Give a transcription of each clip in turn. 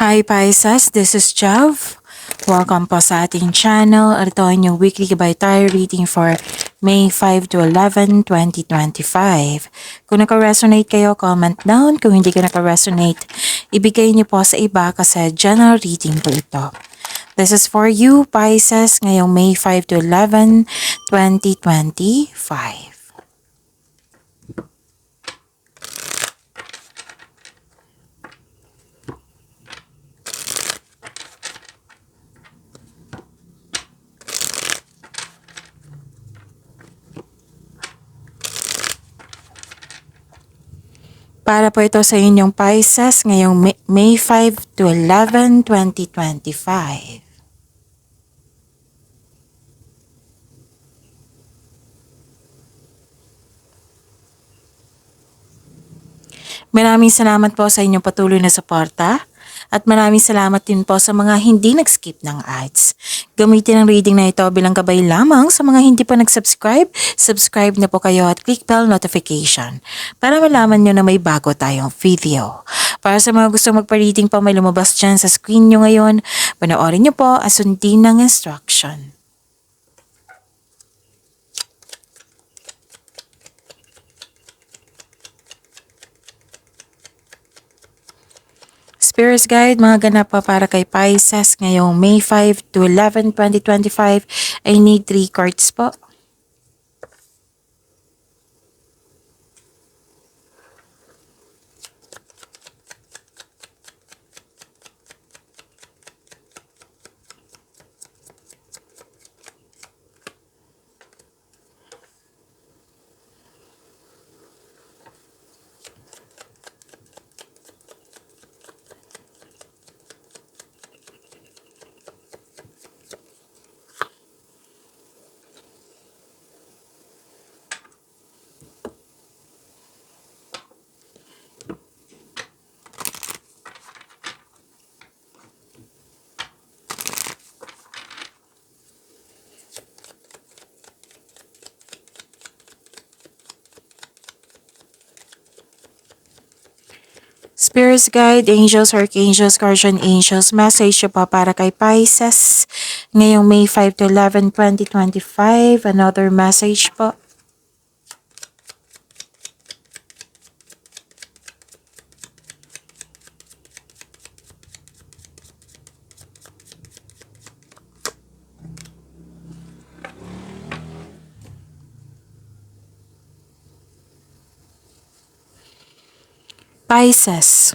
Hi Pisces, this is Jav. Welcome po sa ating channel. Ito ang inyong weekly Kabaytayo reading for May 5 to 11, 2025. Kung naka-resonate kayo, comment down. Kung hindi ka naka-resonate, ibigay niyo po sa iba kasi general reading po ito. This is for you, Pisces, ngayong May 5 to 11, 2025. Para po ito sa inyong Pisces ngayong May 5 to 11, 2025. Maraming salamat po sa inyong patuloy na suporta at maraming salamat din po sa mga hindi nag-skip ng ads. Gamitin ang reading na ito bilang gabay lamang sa mga hindi pa nag-subscribe. Subscribe na po kayo at click bell notification para malaman nyo na may bago tayong video. Para sa mga gusto magpa-reading pa may lumabas dyan sa screen nyo ngayon, panoorin nyo po at sundin ng instruction. Spirits Guide, mga ganap pa para kay Pisces ngayong May 5 to 11, 2025. I need 3 cards po. Spirits Guide, Angels, Archangels, Guardian Angels, message pa para kay Pisces ngayong May 5 to 11, 2025. Another message po. Pisces,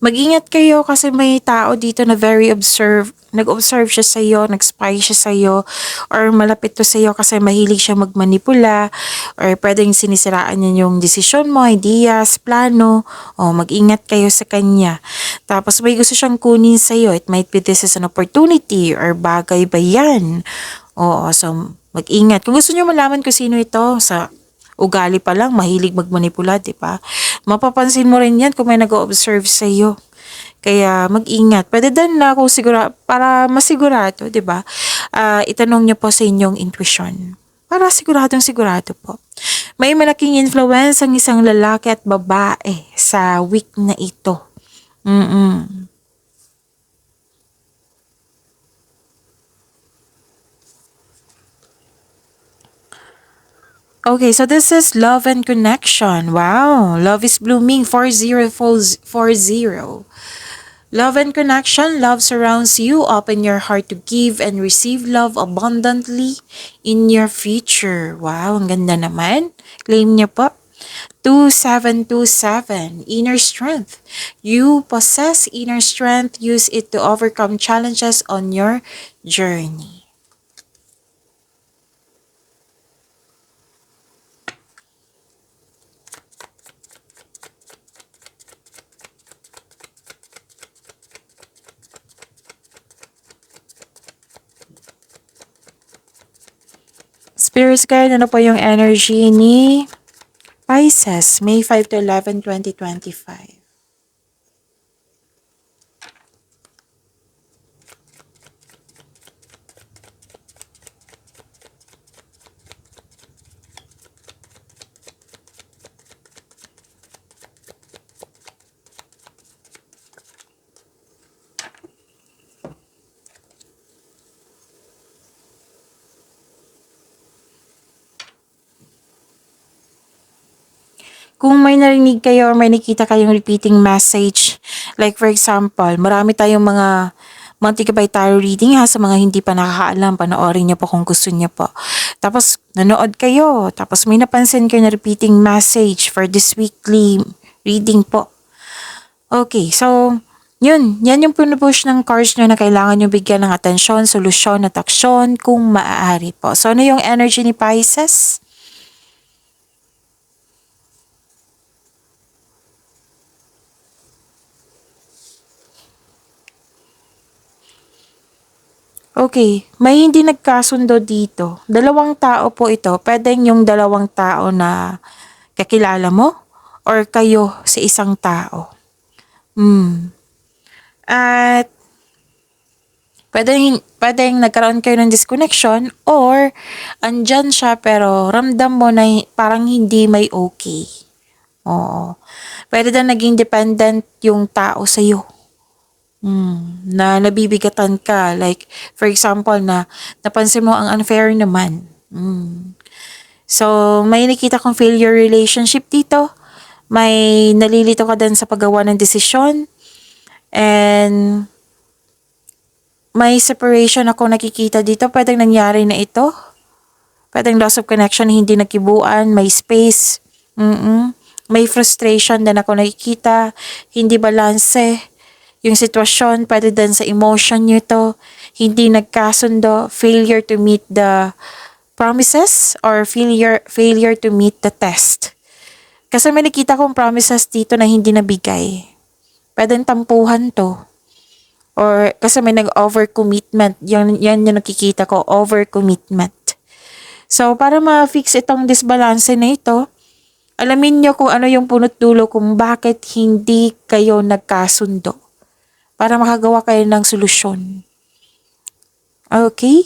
mag-ingat kayo kasi may tao dito na very nag-observe siya sa iyo, nag-spy siya sa iyo, or malapit to sa iyo kasi mahilig siya magmanipula, or pwedeng sinisiraan niya yung desisyon mo, ideas, plano, o mag-ingat kayo sa kanya. Tapos may gusto siyang kunin sa iyo, it might be this is an opportunity, or bagay ba yan? Oo, so mag-ingat. Kung gusto niyo malaman kung sino ito, sa ugali pa lang, mahilig magmanipula, di ba? Mapapansin mo rin yan kung may nag-observe sa iyo. Kaya mag-ingat. Pwede din na kung para masigurado, di ba? Itanong niyo po sa inyong intuition. Para sigurado po. May malaking influence ang isang lalaki at babae sa week na ito. Okay, so this is love and connection. Wow, love is blooming 4040. Love and connection, love surrounds you. Open your heart to give and receive love abundantly in your future. Wow, ang ganda naman. Claim niyo po. 2727, inner strength. You possess inner strength. Use it to overcome challenges on your journey. Spirit Guide, ano po yung energy ni Pisces, May 5 to 11, 2025? kung may narinig kayo or may nakita kayong repeating message, like for example, marami tayong mga Monty Gabay Tarot reading ha, sa mga hindi pa nakakaalam, panoorin niyo po kung gusto niyo po. Tapos, nanood kayo, tapos may napansin kayo na repeating message for this weekly reading po. Okay, so, yan yung pinupush ng cards nyo na kailangan nyo bigyan ng atensyon, solusyon at aksyon kung maaari po. So, ano yung energy ni Pisces? Okay, may hindi nagkasundo dito. Dalawang tao po ito. Pwedeng yung dalawang tao na kakilala mo or kayo sa isang tao. At pwedeng nagkaroon kayo ng disconnection or andyan siya pero ramdam mo na parang hindi may okay. Oo. Pwede din naging dependent yung tao sa'yo. Na nabibigatan ka. Like, for example, na napansin mo ang unfair naman. So, may nakita kong failure relationship dito. May nalilito ka din sa paggawa ng desisyon. And, may separation ako nakikita dito. Pwedeng nangyari na ito. Pwedeng loss of connection, hindi nagkibuan. May space. May frustration din ako nakikita. Hindi balanse. Yung sitwasyon, pwede din sa emotion nyo to. Hindi nagkasundo. Failure to meet the promises or failure to meet the test. Kasi may nakita kong promises dito na hindi nabigay. Pwedeng tampuhan to. Or kasi may nag-overcommitment. Yan yung nakikita ko, overcommitment. So, para ma-fix itong disbalance na ito, alamin nyo kung ano yung punot dulo kung bakit hindi kayo nagkasundo. Para makagawa kayo ng solusyon. Okay?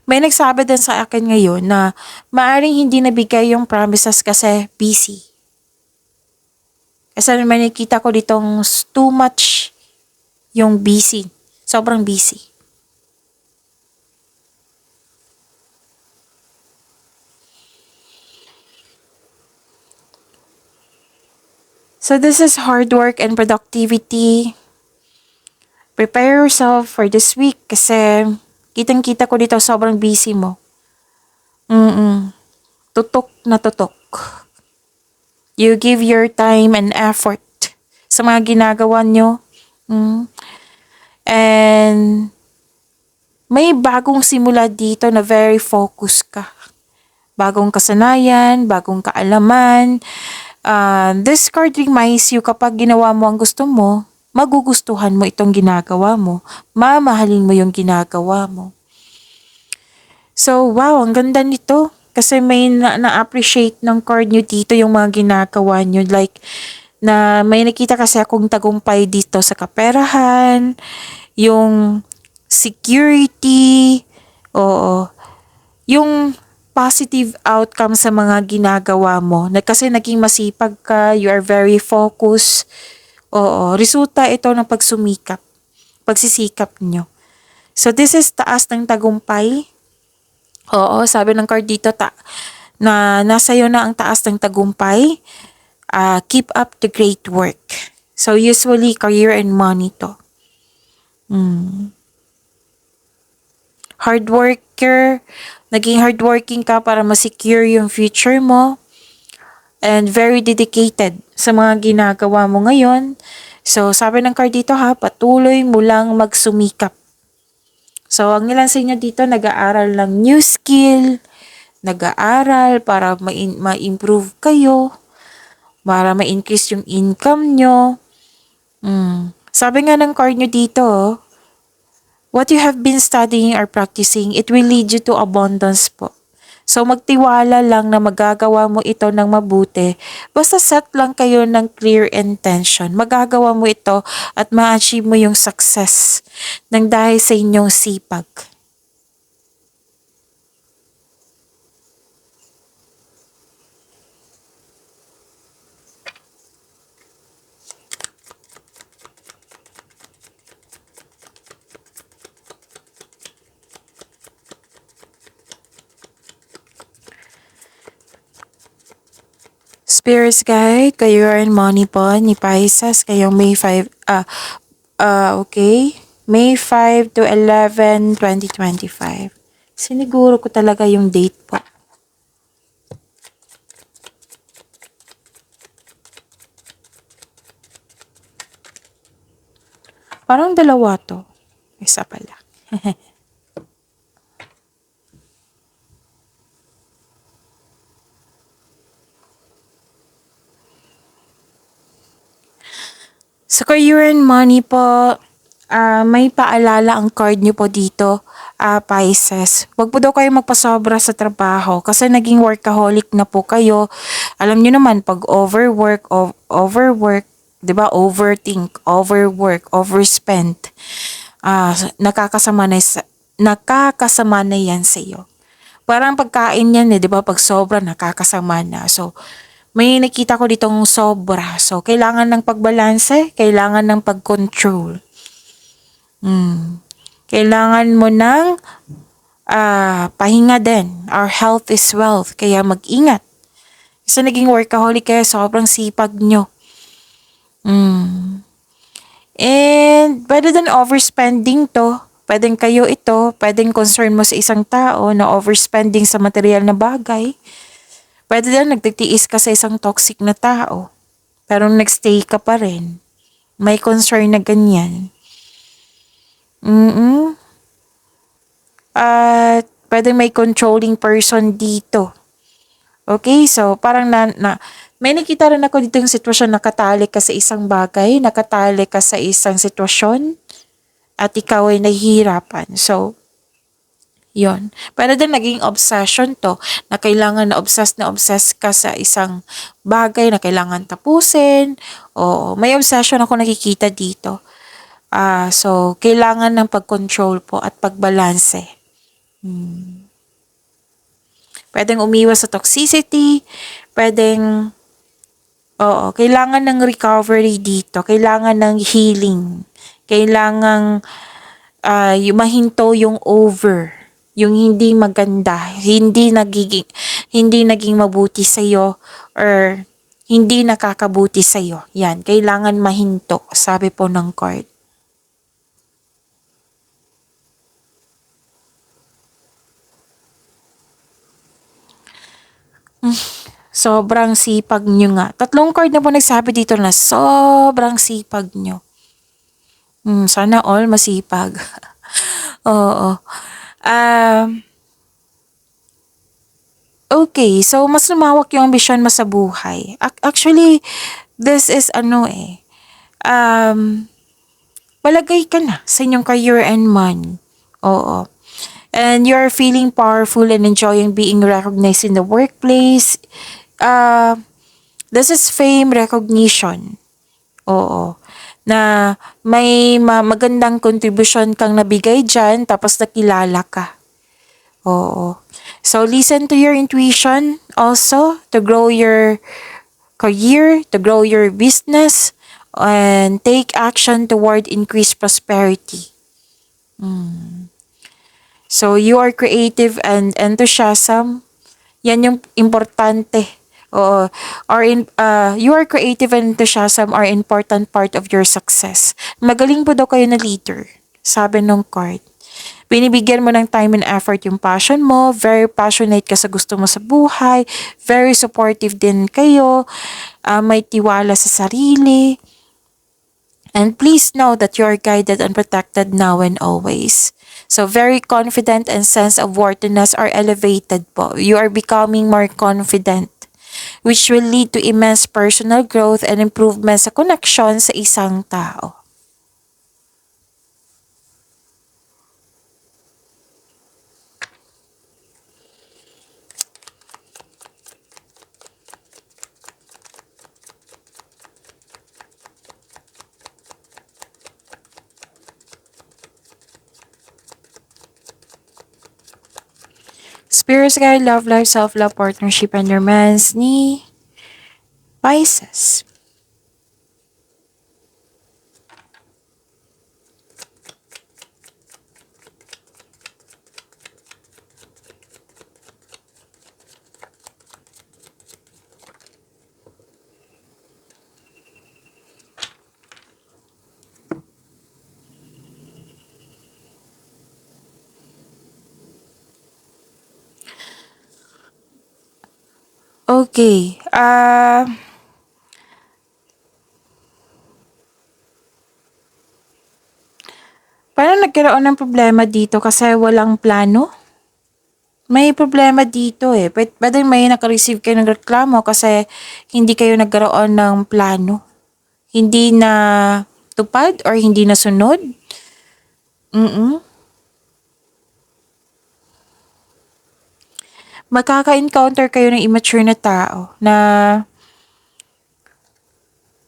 May nagsabi din sa akin ngayon na maaring hindi nabigay yung promises kasi busy. Kasi may nakita ko ditong too much yung busy. Sobrang busy. So this is hard work and productivity. Prepare yourself for this week kasi kitang-kita ko dito sobrang busy mo. Tutok na tutok. You give your time and effort sa mga ginagawa nyo. And may bagong simula dito na very focused ka. Bagong kasanayan, bagong kaalaman. This card reminds you kapag ginawa mo ang gusto mo, magugustuhan mo itong ginagawa mo. Mamahalin mo yung ginagawa mo. So, wow, ang ganda nito. Kasi may na-appreciate ng card nyo dito yung mga ginagawa nyo. Like, na may nakita kasi akong tagumpay dito sa kaperahan, yung security, oo, yung positive outcome sa mga ginagawa mo. Kasi naging masipag ka, you are very focused. Oo, resulta ito ng pagsisikap nyo. So, this is taas ng tagumpay. Oo, sabi ng card dito na nasa iyo na ang taas ng tagumpay. Keep up the great work. So, usually, career and money to. Hard worker, naging hardworking ka para ma-secure yung future mo. And very dedicated sa mga ginagawa mo ngayon. So, sabi ng card dito patuloy mo lang magsumikap. So, ang ilan sa inyo dito nag-aaral ng new skill, nag-aaral para ma-improve kayo, para ma-increase yung income nyo. Sabi nga ng card nyo dito, what you have been studying or practicing, it will lead you to abundance po. So, magtiwala lang na magagawa mo ito ng mabuti. Basta set lang kayo ng clear intention. Magagawa mo ito at ma-achieve mo yung success ng dahil sa inyong sipag. Spirits Guide, kayo and money po ni Pisces, kayong okay. May 5 to 11, 2025. Siniguro ko talaga yung date po. Parang dalawa to. Isa pala. Sa career and money po, may paalala ang card niyo po dito, Pisces. Huwag po daw kayo magpasobra sa trabaho kasi naging workaholic na po kayo. Alam niyo naman, pag overwork, 'di ba? Overthink, overwork, overspend. Nakakasama na yan sa iyo. Parang pagkain yan 'di ba? Pag sobra, nakakasama na. So, may nakita ko ditong sobra. So, kailangan ng pagbalanse, kailangan ng pag-control. Kailangan mo ng pahinga din. Our health is wealth. Kaya mag-ingat. Kasi naging workaholic kayo, sobrang sipag nyo. And pwede din overspending to. Pwedeng kayo ito, pwedeng concern mo sa isang tao na overspending sa material na bagay. Pwede din nagtitiis ka sa isang toxic na tao. Pero nagstay ka pa rin. May concern na ganyan. At pwede may controlling person dito. Okay, so parang may nakita rin ako dito yung sitwasyon, nakatali ka sa isang bagay, nakatali ka sa isang sitwasyon, at ikaw ay nahihirapan. So, yon. Pwede din naging obsession to, na kailangan na obsess ka sa isang bagay na kailangan tapusin. O may obsession ako nakikita dito. So, kailangan ng pag-control po at pagbalanse. Pwedeng umiwas sa toxicity, kailangan ng recovery dito, kailangan ng healing, kailangan mahinto yung over, yung hindi maganda, hindi naging mabuti sa iyo or hindi nakakabuti sa iyo. Yan, kailangan mahinto, sabi po ng card. Sobrang sipag nyo nga. Tatlong card na po nagsabi dito na sobrang sipag nyo. Sana all masipag. Oo. Okay, so mas lumawak yung ambisyon mo sa buhay. Actually, this is palagay ka na sa inyong career and money. Oo. And you're feeling powerful and enjoying being recognized in the workplace. This is fame recognition. Oo. Na may magandang contribution kang nabigay dyan, tapos nakilala ka. Oo. So, listen to your intuition also to grow your career, to grow your business, and take action toward increased prosperity. So, you are creative and enthusiasm. Yan yung importante. Oo. Your creative and enthusiasm are important part of your success. Magaling po daw kayo na leader, sabi ng card. Binibigyan mo ng time and effort yung passion mo, very passionate ka sa gusto mo sa buhay, very supportive din kayo, may tiwala sa sarili. And please know that you are guided and protected now and always. So very confident and sense of worthiness are elevated po. You are becoming more confident, which will lead to immense personal growth and improvement sa connection sa isang tao. Spirits Guide, Love Life, Self-Love, Partnership, and Romance ni Pisces. Okay. Paano nagkaroon ng problema dito kasi walang plano? May problema dito eh. Pwede may naka-receive kayo ng reklamo kasi hindi kayo nagkaroon ng plano. Hindi na tupad or hindi na sunod. Mm. Makaka-encounter kayo ng immature na tao na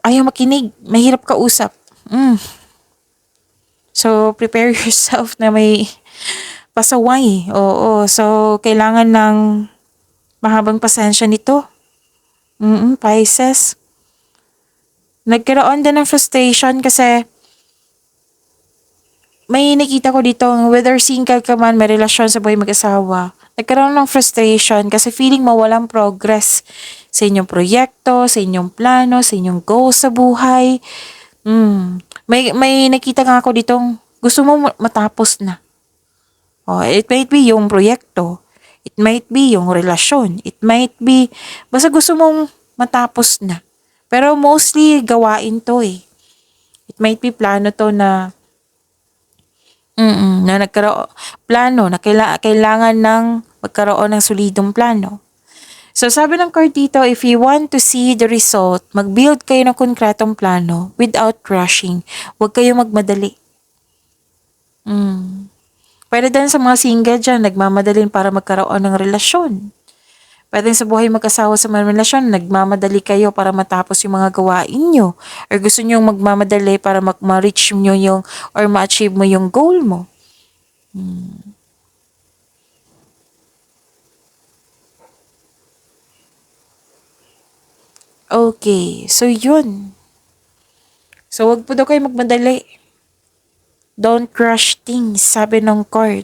ayaw makinig, mahirap kausap. So, prepare yourself na may pasaway. Oo. So, kailangan ng mahabang pasensya nito. Pisces. Nagkaroon din ng frustration kasi may nakita ko dito, whether single ka man, may relasyon sa buhay mag-asawa, nagkaroon ng frustration kasi feeling mo walang progress sa inyong proyekto, sa inyong plano, sa inyong goals sa buhay. May nakita nga ako ditong gusto mo matapos na. Oh, it might be yung proyekto. It might be yung relasyon. It might be, basta gusto mong matapos na. Pero mostly gawain to eh. It might be plano to na na nagkaroon, plano na kailangan ng magkaroon ng solidong plano. So sabi ng card dito, if you want to see the result, mag-build kayo ng konkretong plano without rushing. Huwag kayo magmadali. Pwede din sa mga single dyan, nagmamadalin para magkaroon ng relasyon. Pwede sa buhay mag-asawa sa mga relasyon, nagmamadali kayo para matapos yung mga gawain nyo. Or gusto nyo magmamadali para ma-reach nyo yung, or ma-achieve mo yung goal mo. Okay, so yun. So wag po daw kayo magmadali. Don't rush things, sabi ng card.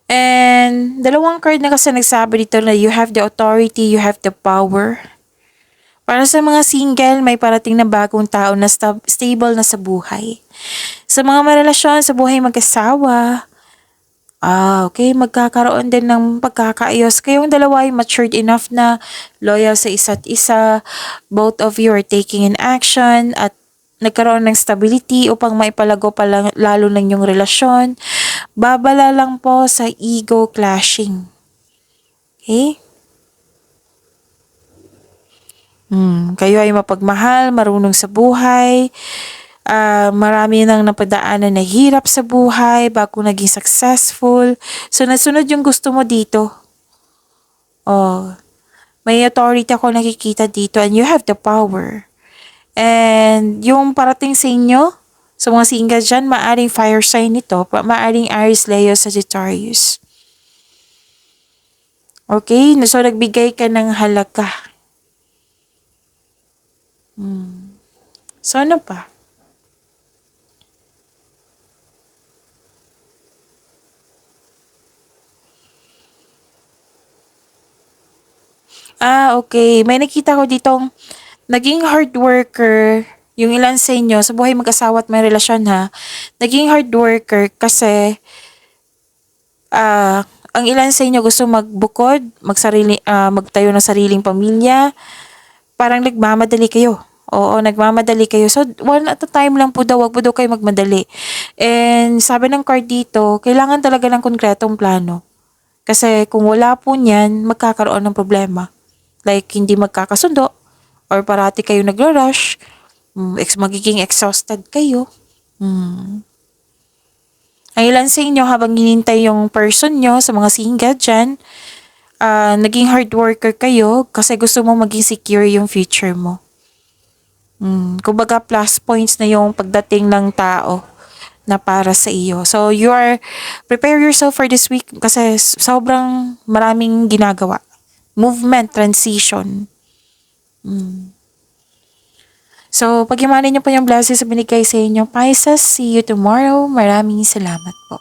And dalawang card na kasi nagsabi dito na you have the authority, you have the power. Para sa mga single, may parating na bagong tao na stable na sa buhay. Sa mga marelasyon, sa buhay mag-asawa, okay, magkakaroon din ng pagkakaayos. Kayong dalawa ay matured enough na loyal sa isa't isa. Both of you are taking an action at nagkaroon ng stability upang maipalago pa lalo ng yung relasyon. Babala lang po sa ego clashing. Okay? Kayo ay mapagmahal, marunong sa buhay, marami nang napadaanan na hirap sa buhay bago naging successful. So, nasunod yung gusto mo dito. Oh, may authority ako nakikita dito and you have the power. And yung parating sa inyo, sa mga single dyan, maaring fire sign nito, maaring Aries, Leo, Sagittarius. Okay? So, nagbigay ka ng halaga. So, ano pa? Okay. May nakita ko ditong naging hard worker yung ilan sa inyo sa buhay mag-asawa at may relasyon ha. Naging hard worker kasi ang ilan sa inyo gusto magbukod, magtayo ng sariling pamilya. Parang nagmamadali kayo. Oo, nagmamadali kayo. So, one at a time lang po daw, wag po daw kayo magmadali. And sabi ng card dito, kailangan talaga ng konkretong plano. Kasi kung wala po niyan, magkakaroon ng problema. Like, hindi magkakasundo, or parati kayo nagro-rush, magiging exhausted kayo. Ang ilan sa inyo habang hinintay yung person nyo sa mga single dyan, naging hard worker kayo kasi gusto mo maging secure yung future mo. Kumbaga plus points na yung pagdating ng tao na para sa iyo. So, prepare yourself for this week kasi sobrang maraming ginagawa. Movement, transition. So, pag-imanin niyo po yung blessings na binigay sa inyo, Pisces, see you tomorrow. Maraming salamat po.